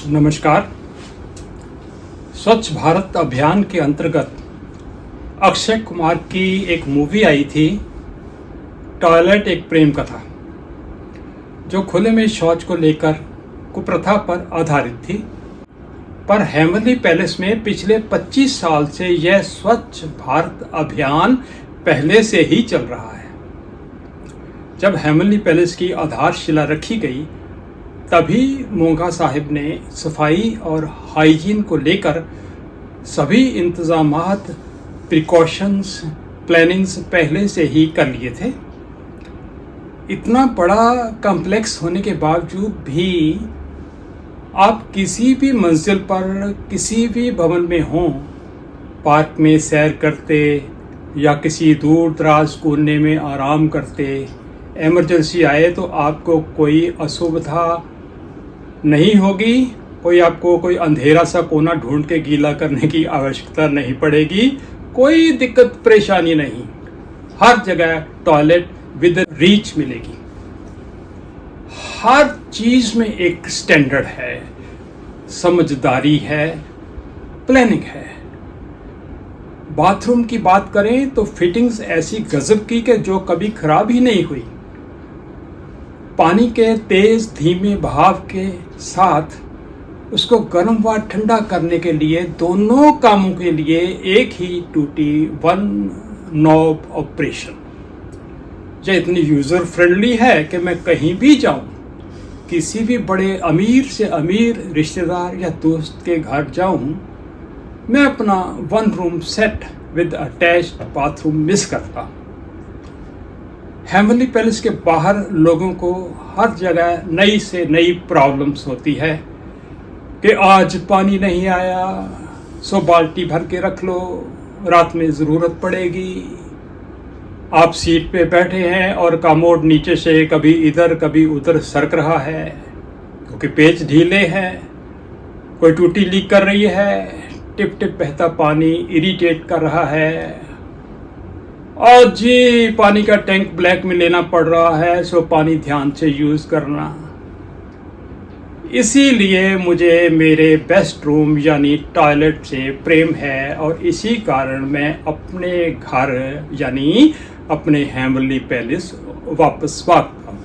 नमस्कार। स्वच्छ भारत अभियान के अंतर्गत अक्षय कुमार की एक मूवी आई थी, टॉयलेट एक प्रेम कथा, जो खुले में शौच को लेकर कुप्रथा पर आधारित थी। पर हेवनली पैलेस में पिछले 25 साल से यह स्वच्छ भारत अभियान पहले से ही चल रहा है। जब हेवनली पैलेस की आधारशिला रखी गई, तभी मोंगा साहिब ने सफाई और हाइजीन को लेकर सभी इंतजामात, प्रिकॉशंस, प्लानिंग्स पहले से ही कर लिए थे। इतना बड़ा कॉम्प्लेक्स होने के बावजूद भी आप किसी भी मंजिल पर, किसी भी भवन में हों, पार्क में सैर करते या किसी दूर दराज कोने में आराम करते, इमरजेंसी आए तो आपको कोई असुविधा नहीं होगी, कोई अंधेरा सा कोना ढूंढ के गीला करने की आवश्यकता नहीं पड़ेगी, कोई दिक्कत परेशानी नहीं। हर जगह टॉयलेट विद रीच मिलेगी। हर चीज में एक स्टैंडर्ड है, समझदारी है, प्लानिंग है। बाथरूम की बात करें तो फिटिंग्स ऐसी गजब की कि जो कभी खराब ही नहीं हुई। पानी के तेज धीमे बहाव के साथ उसको गर्म व ठंडा करने के लिए, दोनों कामों के लिए एक ही टूटी वन नॉब ऑपरेशन। यह इतनी यूजर फ्रेंडली है कि मैं कहीं भी जाऊं, किसी भी बड़े अमीर से अमीर रिश्तेदार या दोस्त के घर जाऊं, मैं अपना one room set with attached bathroom miss करता हूं। हेवनली पैलेस के बाहर लोगों को हर जगह नई से नई प्रॉब्लम्स होती है कि आज पानी नहीं आया, सो बाल्टी भर के रख लो, रात में ज़रूरत पड़ेगी। आप सीट पे बैठे हैं और कमोड नीचे से कभी इधर कभी उधर सरक रहा है क्योंकि पेच ढीले हैं, कोई टूटी लीक कर रही है, टिप टिप बहता पानी इरिटेट कर रहा है, और जी पानी का टैंक ब्लैक में लेना पड़ रहा है, सो पानी ध्यान से यूज करना। इसीलिए मुझे मेरे बेस्ट रूम यानी टॉयलेट से प्रेम है और इसी कारण मैं अपने घर यानी अपने हेवनली पैलेस वापस भागता हूँ,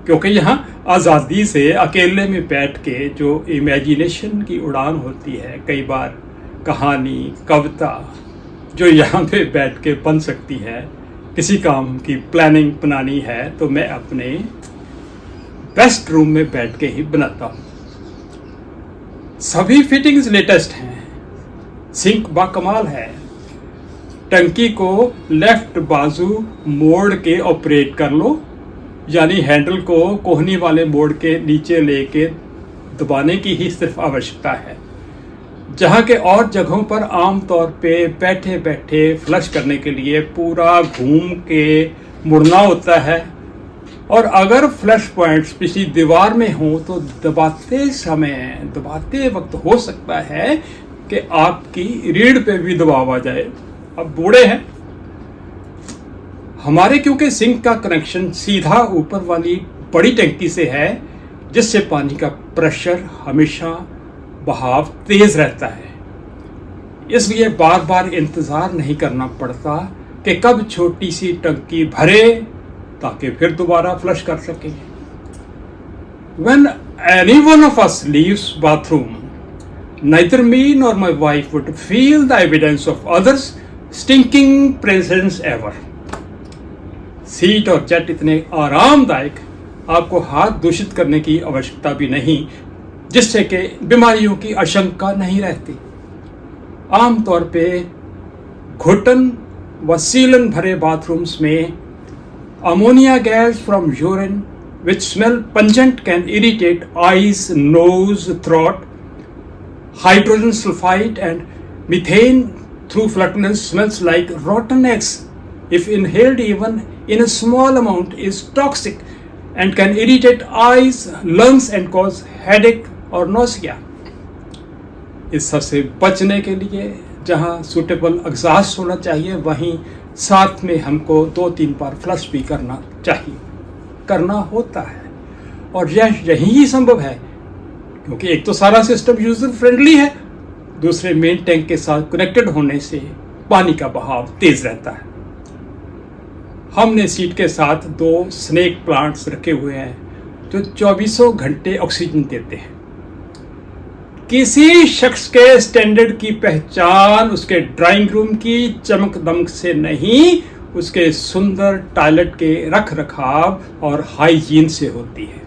क्योंकि यहाँ आज़ादी से अकेले में बैठ के जो इमेजिनेशन की उड़ान होती है, कई बार कहानी, कविता जो यहाँ पे बैठ के बन सकती है। किसी काम की प्लानिंग बनानी है तो मैं अपने बेस्ट रूम में बैठ के ही बनाता हूँ। सभी फिटिंग्स लेटेस्ट हैं, सिंक बाकमाल है, टंकी को लेफ्ट बाजू मोड़ के ऑपरेट कर लो, यानी हैंडल को कोहनी वाले मोड़ के नीचे लेके दबाने की ही सिर्फ आवश्यकता है। जहाँ के और जगहों पर आमतौर पे बैठे बैठे फ्लश करने के लिए पूरा घूम के मुड़ना होता है, और अगर फ्लश पॉइंट्स किसी दीवार में हो तो दबाते वक्त हो सकता है कि आपकी रीढ़ पे भी दबाव आ जाए। अब बूढ़े हैं हमारे, क्योंकि सिंक का कनेक्शन सीधा ऊपर वाली बड़ी टंकी से है, जिससे पानी का प्रेशर हमेशा बहाव तेज रहता है। इसलिए बार बार इंतजार नहीं करना पड़ता कि कब छोटी सी टंकी भरे ताकि फिर दोबारा फ्लश कर सके। When any one of us leaves bathroom, neither me nor my wife would feel the evidence of others' stinking presence ever. Seat और जेट इतने आरामदायक, आपको हाथ दूषित करने की आवश्यकता भी नहीं, जिससे कि बीमारियों की आशंका नहीं रहती। आमतौर पे घुटन व सीलन भरे बाथरूम्स में ammonia gas from urine which smell pungent can irritate eyes, nose, throat. Hydrogen sulfide and methane through flatulence smells like rotten eggs. If inhaled even in a small amount is toxic and can irritate eyes, lungs and cause headache और nausea. इस सबसे बचने के लिए जहाँ suitable exhaust होना चाहिए, वहीं साथ में हमको 2-3 बार फ्लश भी करना होता है। और यही संभव है क्योंकि एक तो सारा सिस्टम यूजर फ्रेंडली है, दूसरे मेन टैंक के साथ कनेक्टेड होने से पानी का बहाव तेज रहता है। हमने सीट के साथ 2 स्नेक प्लांट्स रखे हुए हैं जो 24 घंटे ऑक्सीजन देते हैं। किसी शख्स के स्टैंडर्ड की पहचान उसके ड्राइंग रूम की चमक दमक से नहीं, उसके सुंदर टॉयलेट के रख रखाव और हाइजीन से होती है।